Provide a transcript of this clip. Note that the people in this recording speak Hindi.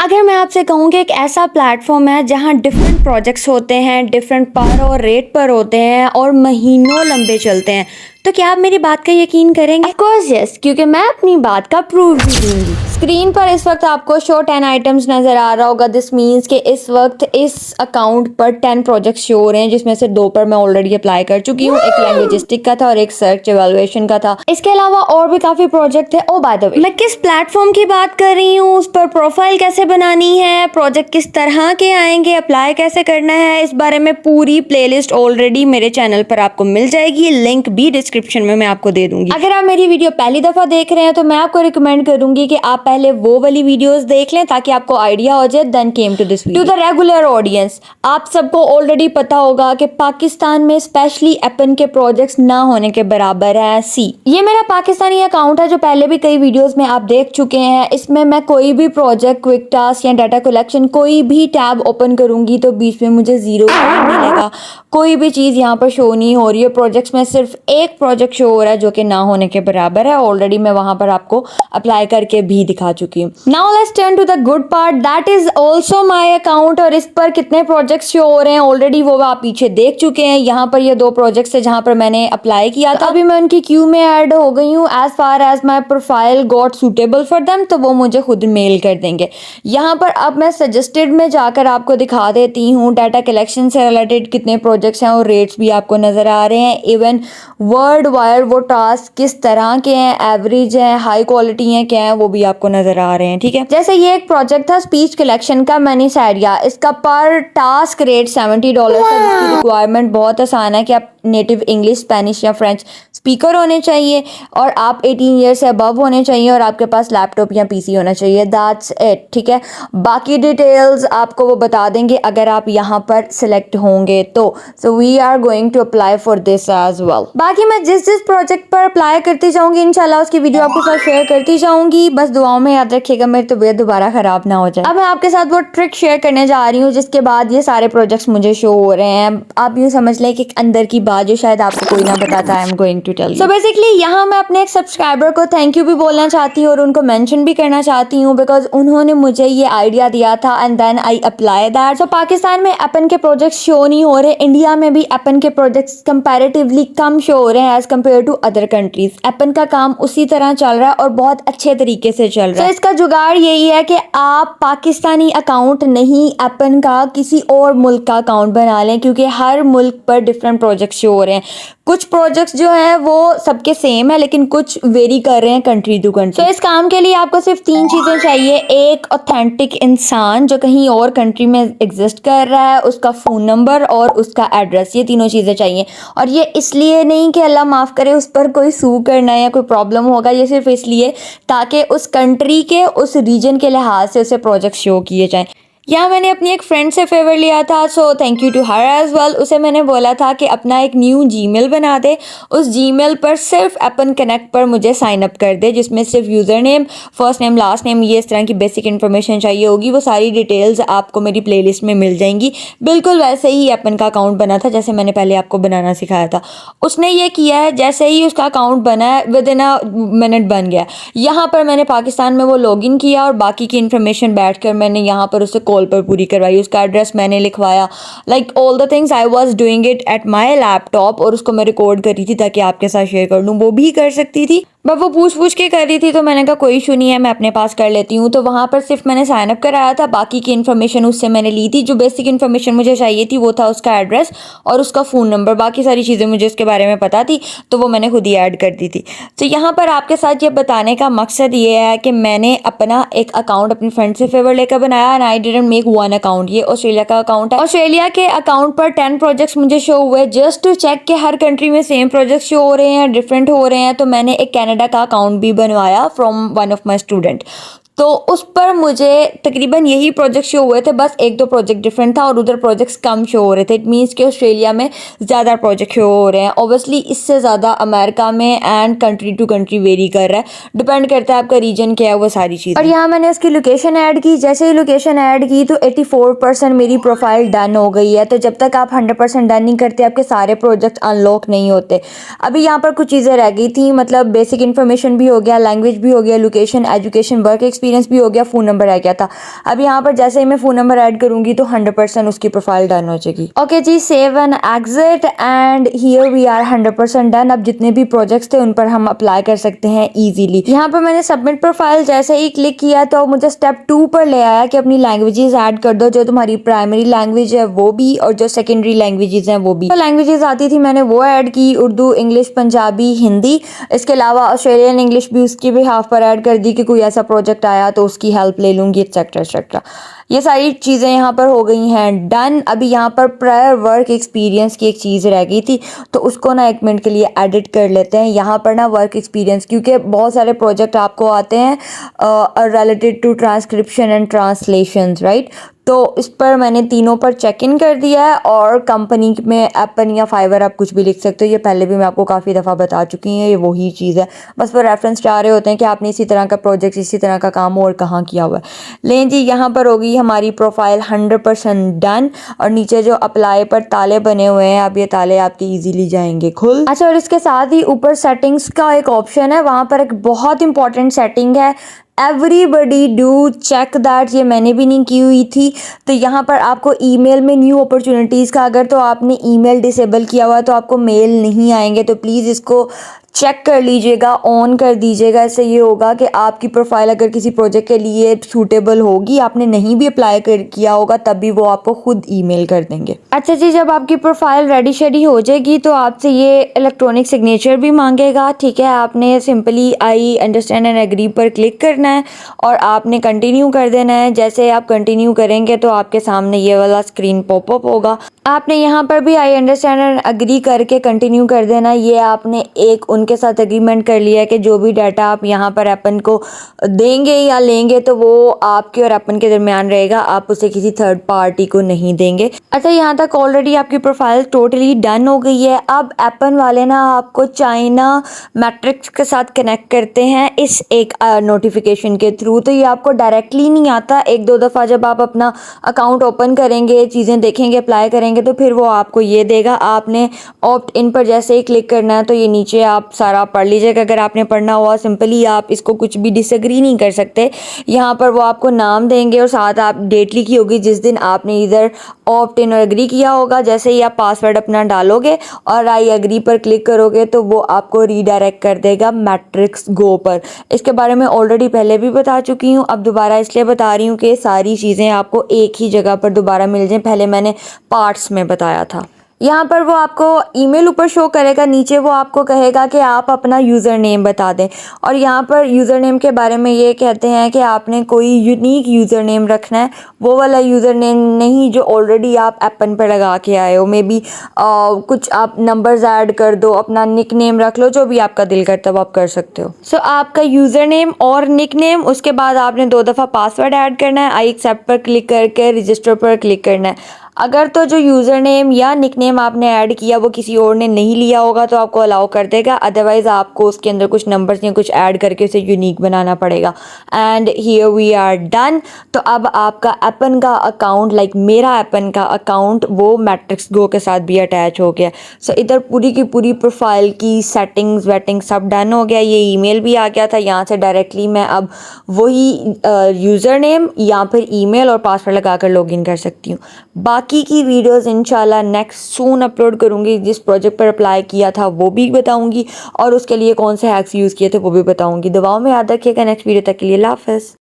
अगर मैं आपसे कहूँ कि एक ऐसा प्लेटफॉर्म है जहाँ डिफरेंट प्रोजेक्ट्स होते हैं, डिफरेंट पर और रेट पर होते हैं और महीनों लंबे चलते हैं, तो क्या आप मेरी बात का यकीन करेंगे? ऑफ कोर्स यस, क्योंकि मैं अपनी बात का प्रूफ भी दूंगी। स्क्रीन पर इस वक्त आपको शो 10 आइटम्स नजर आ रहा होगा। दिस मीन्स कि इस वक्त इस अकाउंट पर 10 प्रोजेक्ट्स शो हो रहे हैं, जिसमें से 2 पर मैं ऑलरेडी अप्लाई कर चुकी हूँ। एक लैंग्वेजिस्टिक का था और एक सर्च एवेलुएशन का था। इसके अलावा और भी काफी प्रोजेक्ट थे। ओ बाय द वे, मैं किस प्लेटफॉर्म की बात कर रही हूँ, उस पर प्रोफाइल कैसे बनानी है, प्रोजेक्ट किस तरह के आएंगे, अप्लाई कैसे करना है, इस बारे में पूरी प्लेलिस्ट ऑलरेडी मेरे चैनल पर आपको मिल जाएगी। लिंक भी डिस्क्रिप्शन में मैं आपको दे दूंगी। अगर आप मेरी वीडियो पहली दफा देख रहे हैं तो मैं आपको रिकमेंड करूंगी कि आप पहले वो वाली वीडियोस देख लें ताकि आपको आइडिया हो जाए। Then came to this video. To the regular audience, आप सबको ऑलरेडी पता होगा कि पाकिस्तान में स्पेशली एपन के प्रोजेक्ट्स ना होने के बराबर है। सी, ये मेरा पाकिस्तानी अकाउंट है जो पहले भी कई वीडियोस में आप देख चुके हैं। इसमें मैं कोई भी प्रोजेक्ट, क्विक टास्क या डाटा कलेक्शन, कोई भी टैब ओपन करूंगी तो बीच में मुझे 0 मिलेगा। कोई भी चीज यहाँ पर शो नहीं हो रही है। प्रोजेक्ट्स में सिर्फ एक प्रोजेक्ट शो हो रहा है जो कि ना होने के बराबर है। ऑलरेडी मैं वहां पर आपको अप्लाई करके भी दिखा चुकी हूँ। Now let's turn to the good part, that is also my account. और इस पर कितने प्रोजेक्ट्स शो हो रहे हैं ऑलरेडी वो आप पीछे देख चुके हैं। यहाँ पर ये 2 प्रोजेक्ट्स है जहाँ पर मैंने अप्लाई किया था। अभी मैं उनकी क्यू में ऐड हो गई हूँ। As far as my profile got suitable for them, तो वो मुझे खुद मेल कर देंगे। यहाँ पर अब मैं सजेस्टेड में जाकर आपको दिखा देती हूँ डाटा कलेक्शन से रिलेटेड कितने प्रोजेक्ट्स हैं और रेट्स भी आपको नजर आ रहे हैं। इवन वर्ल्ड वाइड वो टास्क किस तरह के हैं, एवरेज हैं, हाई क्वालिटी हैं, क्या है, वो भी आपको नजर आ रहे हैं। ठीक है, जैसे ये एक प्रोजेक्ट था स्पीच कलेक्शन का मैनीसाइडिया। इसका पर टास्क रेट $70 था, जिसकी रिक्वायरमेंट बहुत आसान है कि आप नेटिव इंग्लिश, स्पेनिश या फ्रेंच स्पीकर होने चाहिए और आप 18 ईयर से अबव होने चाहिए और आपके पास लैपटॉप या पीसी होना चाहिए। That's it. ठीक है, बाकी डिटेल्स आपको वो बता देंगे अगर आप यहाँ पर सिलेक्ट होंगे तो। So we are going to apply for this as well. बाकी मैं जिस जिस प्रोजेक्ट पर अप्लाई करती जाऊंगी इंशाल्लाह उसकी वीडियो आपके साथ शेयर करती जाऊंगी। बस दुआओं में याद रखिएगा मेरी तबीयत दोबारा खराब ना हो जाए। अब मैं आपके साथ वो ट्रिक शेयर करने जा रही हूँ जिसके बाद ये सारे प्रोजेक्ट्स मुझे शो हो रहे हैं। आप यूँ समझ लें कि अंदर की बात जो शायद आपको कोई ना बताता, I am going to tell you. So basically यहाँ मैं अपने एक सब्सक्राइबर को थैंक यू भी बोलना चाहती हूँ और उनको मेंशन भी करना चाहती हूँ बिकॉज उन्होंने मुझे ये आइडिया दिया था and then I apply that. So Pakistan में एपन के प्रोजेक्ट्स शो नहीं हो रहे, इंडिया में भी एपन के प्रोजेक्ट्स कंपैरेटिवली कम शो हो रहे हैं as compared to other countries. एपन का काम उसी तरह चल रहा है और बहुत अच्छे तरीके से चल रहा है। इसका जुगाड़ यही है कि आप पाकिस्तानी अकाउंट नहीं, एपन का किसी और मुल्क का अकाउंट बना लें, क्योंकि हर मुल्क पर डिफरेंट प्रोजेक्ट्स शो हो रहे हैं। कुछ प्रोजेक्ट्स जो हैं वो सबके सेम है लेकिन कुछ वेरी कर रहे हैं कंट्री टू कंट्री। तो इस काम के लिए आपको सिर्फ 3 चीजें चाहिए। एक, ऑथेंटिक इंसान जो कहीं और कंट्री में एग्जिस्ट कर रहा है, उसका फोन नंबर और उसका एड्रेस, ये तीनों चीजें चाहिए। और ये इसलिए नहीं कि अल्लाह माफ करे उस पर कोई सू करना है या कोई प्रॉब्लम होगा, ये सिर्फ इसलिए ताकि उस कंट्री के, उस रीजन के लिहाज से उसे प्रोजेक्ट शो किए जाएं। यहाँ मैंने अपनी एक फ्रेंड से फेवर लिया था, so thank you to her as well. उसे मैंने बोला था कि अपना एक न्यू जीमेल बना दे, उस जीमेल पर सिर्फ एपन कनेक्ट पर मुझे साइन अप कर दे, जिसमें सिर्फ user name, first name, last name, ये इस तरह की बेसिक इन्फॉर्मेशन चाहिए होगी। वो सारी डिटेल्स आपको मेरी प्लेलिस्ट में मिल जाएंगी। बिल्कुल वैसे ही एपन का अकाउंट बना था जैसे मैंने पहले आपको बनाना सिखाया था। उसने ये किया है, जैसे ही उसका अकाउंट बना है विद इन अ मिनट बन गया। यहाँ पर मैंने पाकिस्तान में वो लॉग इन किया और बाकी की इन्फॉर्मेशन बैठ कर मैंने यहाँ पर उससे कॉल पर पूरी करवाई। उसका एड्रेस मैंने लिखवाया, like all the things I was doing it at my laptop, और उसको मैं रिकॉर्ड कर रही थी ताकि आपके साथ शेयर कर लूँ। वो भी कर सकती थी बट वो पूछ के कर रही थी, तो मैंने कहा कोई इशू नहीं है, मैं अपने पास कर लेती हूँ। तो वहाँ पर सिर्फ मैंने साइन अप कराया था, बाकी की इन्फॉर्मेशन उससे मैंने ली थी। जो बेसिक इन्फॉर्मेशन मुझे चाहिए थी वो था उसका एड्रेस और उसका फ़ोन नंबर। बाकी सारी चीज़ें मुझे उसके बारे में पता थी तो वो मैंने खुद ही ऐड कर दी थी। तो यहाँ पर आपके साथ ये बताने का मकसद ये है कि मैंने अपना एक अकाउंट अपनी फ्रेंड से फेवर लेकर बनाया and I didn't make one account. ये ऑस्ट्रेलिया का अकाउंट है। ऑस्ट्रेलिया के अकाउंट पर 10 प्रोजेक्ट्स मुझे शो हुए जस्ट टू चेक कि हर कंट्री में सेम प्रोजेक्ट शो हो रहे हैं, डिफरेंट हो रहे हैं। तो मैंने एक कनाडा का अकाउंट भी बनवाया from one of my student. तो उस पर मुझे तकरीबन यही प्रोजेक्ट शो हुए थे, बस 1-2 प्रोजेक्ट डिफरेंट था और उधर प्रोजेक्ट्स कम शो हो रहे थे। इट मीन्स कि ऑस्ट्रेलिया में ज़्यादा प्रोजेक्ट शो हो रहे हैं। ऑब्वियसली इससे ज़्यादा अमेरिका में and country to country vary कर रहा है, डिपेंड करता है आपका रीजन क्या है, वो सारी चीज़। और यहाँ मैंने उसकी लोकेशन ऐड की। जैसे ही लोकेशन ऐड की तो 84% मेरी प्रोफाइल डन हो गई है। तो जब तक आप 100% डन नहीं करते आपके सारे प्रोजेक्ट अनलॉक नहीं होते। अभी यहाँ पर कुछ चीज़ें रह गई थी, मतलब बेसिक इन्फॉर्मेशन भी हो गया, लैंग्वेज भी हो गया, लोकेशन, एजुकेशन, वर्क एक्सपीरियंस भी हो गया, फ़ोन नंबर आ गया था। अब यहाँ पर जैसे ही मैं फ़ोन नंबर ऐड करूँगी तो 100% उसकी प्रोफाइल डन हो जाएगी। ओके जी, save and exit and here we are 100% done. अब जितने भी प्रोजेक्ट्स थे उन पर हम अप्लाई कर सकते हैं इजीली। यहाँ पर मैंने सबमिट प्रोफाइल जैसे ही क्लिक किया तो मुझे स्टेप 2 पर ले आया कि अपनी लैंग्वेजेस ऐड कर दो, जो तुम्हारी प्राइमरी लैंग्वेज है वो भी और जो सेकेंडरी लैंग्वेजेस हैं वो भी। तो लैंग्वेजेस आती थी मैंने वो ऐड की, उर्दू, इंग्लिश, पंजाबी, हिंदी। इसके अलावा ऑस्ट्रेलियन इंग्लिश भी उसकी भी हाफ पर ऐड कर दी कि कोई ऐसा प्रोजेक्ट आया तो उसकी हेल्प ले लूँगी, एक्सेट्रा एक्सेट्रा। ये सारी चीज़ें यहाँ पर हो गई हैं डन। अभी यहाँ पर प्रायर वर्क एक्सपीरियंस की एक चीज़ रह गई थी तो उसको ना 1 मिनट के लिए एडिट कर लेते हैं। यहाँ पर ना वर्क एक्सपीरियंस, क्योंकि बहुत सारे प्रोजेक्ट आपको आते हैं related to transcription and translations, right. तो इस पर मैंने तीनों पर चेक इन कर दिया है और कंपनी में एपन या फाइवर आप कुछ भी लिख सकते हो। ये पहले भी मैं आपको काफ़ी दफ़ा बता चुकी हैं, ये वही चीज़ है। बस वो रेफरेंस चाह रहे होते हैं कि आपने इसी तरह का प्रोजेक्ट, इसी तरह का काम और कहाँ किया हुआ है। लेकिन जी यहाँ पर होगी हमारी प्रोफाइल 100% डन और नीचे जो अप्लाई पर ताले बने हुए हैं, अब ये ताले आपके ईजीली जाएंगे खुल। अच्छा, और इसके साथ ही ऊपर सेटिंग्स का एक ऑप्शन है, वहाँ पर एक बहुत इंपॉर्टेंट सेटिंग है, एवरीबडी डू चेक दैट। ये मैंने भी नहीं की हुई थी। तो यहाँ पर आपको ईमेल में न्यू अपॉर्चुनिटीज़ का, अगर तो आपने ईमेल डिसेबल किया हुआ है तो आपको मेल नहीं आएंगे, तो प्लीज़ इसको चेक कर लीजिएगा, ऑन कर दीजिएगा। इससे ये होगा कि आपकी प्रोफाइल अगर किसी प्रोजेक्ट के लिए सूटेबल होगी, आपने नहीं भी अप्लाई किया होगा तब भी वो आपको खुद ईमेल कर देंगे। अच्छा जी, जब आपकी प्रोफाइल रेडी शेडी हो जाएगी तो आपसे ये इलेक्ट्रॉनिक सिग्नेचर भी मांगेगा, ठीक है। आपने simply I understand and agree पर क्लिक करना है और आपने कंटिन्यू कर देना है। जैसे आप कंटिन्यू करेंगे तो आपके सामने ये वाला स्क्रीन पॉपअप होगा। आपने यहाँ पर भी आई अंडरस्टैंड एंड एग्री करके कंटिन्यू कर देना। ये आपने एक उनके साथ एग्रीमेंट कर लिया है कि जो भी डाटा आप यहाँ पर एपन को देंगे या लेंगे तो वो आपके और एपन के दरमियान रहेगा, आप उसे किसी थर्ड पार्टी को नहीं देंगे। अच्छा, यहाँ तक ऑलरेडी आपकी प्रोफाइल टोटली डन हो गई है। अब एपन वाले ना आपको चाइना मैट्रिक्स के साथ कनेक्ट करते हैं इस एक नोटिफिकेशन के थ्रू। तो ये आपको डायरेक्टली नहीं आता, 1-2 दफ़ा जब आप अपना अकाउंट ओपन करेंगे, चीज़ें देखेंगे, अप्लाई करेंगे तो फिर वो आपको ये देगा। आपने ऑप्ट इन पर जैसे ही क्लिक करना है तो ये नीचे आप सारा पढ़ लीजिएगा। अगर आपने पढ़ना हुआ सिंपली आप इसको कुछ भी डिसएग्री नहीं कर सकते। यहाँ पर वो आपको नाम देंगे और साथ आप डेट लिखी होगी जिस दिन आपने इधर ऑप्ट इन और एग्री किया होगा। जैसे ही आप पासवर्ड अपना डालोगे और आई एग्री पर क्लिक करोगे तो वो आपको रीडायरेक्ट कर देगा मैट्रिक्स गो पर। इसके बारे में ऑलरेडी पहले भी बता चुकी हूँ, अब दोबारा इसलिए बता रही हूँ कि सारी चीज़ें आपको एक ही जगह पर दोबारा मिल जाएं। पहले मैंने पार्ट्स में बताया था। यहाँ पर वो आपको ईमेल ऊपर शो करेगा, नीचे वो आपको कहेगा कि आप अपना यूज़र नेम बता दें। और यहाँ पर यूज़र नेम के बारे में ये कहते हैं कि आपने कोई यूनिक यूज़र नेम रखना है, वो वाला यूज़र नेम नहीं जो ऑलरेडी आप एपन पर लगा के आए हो। मे बी कुछ आप नंबर्स ऐड कर दो, अपना निक नेम रख लो, जो भी आपका दिल करता है वो आप कर सकते हो। सो आपका यूज़र नेम और निक नेम, उसके बाद आपने 2 दफ़ा पासवर्ड ऐड करना है, आई एक्सेप्ट पर क्लिक करके रजिस्टर पर क्लिक करना है। अगर तो जो यूज़र नेम या निक नेम आपने ऐड किया वो किसी और ने नहीं लिया होगा तो आपको अलाउ कर देगा, अदरवाइज़ आपको उसके अंदर कुछ नंबर्स या कुछ ऐड करके उसे यूनिक बनाना पड़ेगा। And here we are done. तो अब आपका एपन का अकाउंट, लाइक मेरा एपन का अकाउंट, वो मैट्रिक्स गो के साथ भी अटैच हो गया। सो इधर पूरी की पूरी प्रोफाइल की सेटिंग्स वेटिंग सब डन हो गया। ये ईमेल भी आ गया था, यहाँ से डायरेक्टली मैं अब वही यूज़र नेम या फिर ईमेल और पासवर्ड लगा कर लॉग इन कर सकती हूँ। बाकी की वीडियोस इंशाल्लाह नेक्स्ट सून अपलोड करूँगी। जिस प्रोजेक्ट पर अप्लाई किया था वो भी बताऊँगी और उसके लिए कौन से हैक्स यूज़ किए थे वो भी बताऊँगी। दुआओं में याद रखिएगा। नेक्स्ट वीडियो तक के लिए अल्लाह हाफ़िज़।